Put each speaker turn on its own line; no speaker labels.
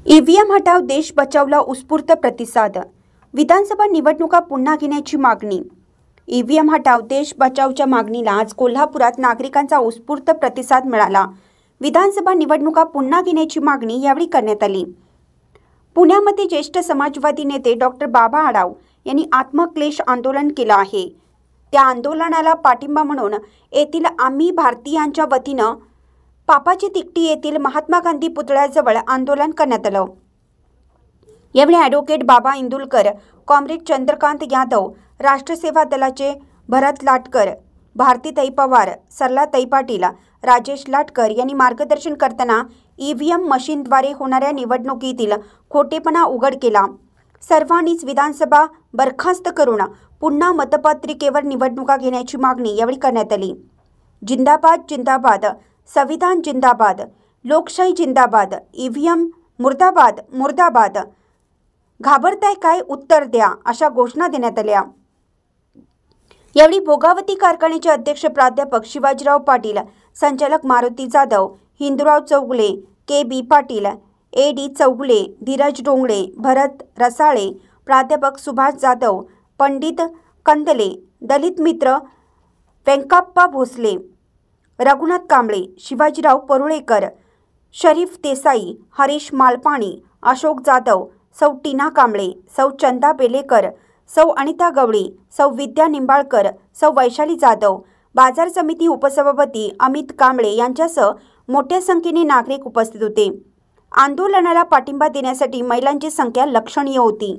EVM हटाव देश बचावला उत्स्फूर्त प्रतिसाद। विधानसभा निवडणुका पुन्हा घेण्याची मागणी। ईव्हीएम हटाव देश बचावच्या मागणीला आज कोल्हापुरात नागरिकांचा उत्स्फूर्त प्रतिसाद मिळाला। विधानसभा निवडणुका पुन्हा घेण्याची मागणी यावेळी करण्यात आली। पुण्यामध्ये ज्येष्ठ समाजवादी नेते डॉक्टर बाबा आढाव यांनी आत्मक्लेश आंदोलन केलं आहे। त्या आंदोलनाला पाठिंबा म्हणून येथील आम्ही भारतीयांच्या वतीनं पापाची तिकटी येथील महात्मा गांधी पुतळ्याजवळ आंदोलन करण्यात आलं। यावेळी ॲडव्होकेट बाबा इंदुलकर, कॉम्रेड चंद्रकांत यादव, राष्ट्रसेवा दलाचे भरत लाटकर, भारतीताई पवार, सरलाताई पाटील, राजेश लाटकर यांनी मार्गदर्शन करताना ईव्हीएम मशीनद्वारे होणाऱ्या निवडणुकीतील खोटेपणा उघड केला। सर्वांनीच विधानसभा बरखास्त करून पुन्हा मतपत्रिकेवर निवडणुका घेण्याची मागणी यावेळी करण्यात आली। जिंदाबाद जिंदाबाद, संविधान जिंदाबाद, लोकशाही जिंदाबाद, ईव्हीएम मुर्दाबाद मुर्दाबाद, घाबरताय काय उत्तर द्या, अशा घोषणा देण्यात आल्या। यावेळी भोगावती कारखान्याचे अध्यक्ष प्राध्यापक शिवाजीराव पाटील, संचालक मारुती जाधव, हिंदूराव चौगुले, के.बी. पाटील, ए.डी. चौगुले, धीरज डोंगळे, भरत रसाळे, प्राध्यापक सुभाष जाधव, पंडित कंदले, दलित मित्र व्यंकप्पा भोसले, रघुनाथ कांबळे, शिवाजीराव परुळेकर, शरीफ देसाई, हरीश मालपाणी, अशोक जाधव, सौ टीना कांबळे, सौ चंदा बेलेकर, सौ अनिता गवळी, सौ विद्या निंबाळकर, सौ वैशाली जाधव, बाजार समिती उपसभापती अमित कांबळे यांच्यासह मोठ्या संख्येने नागरिक उपस्थित होते। आंदोलनाला पाठिंबा देण्यासाठी महिलांची संख्या लक्षणीय होती।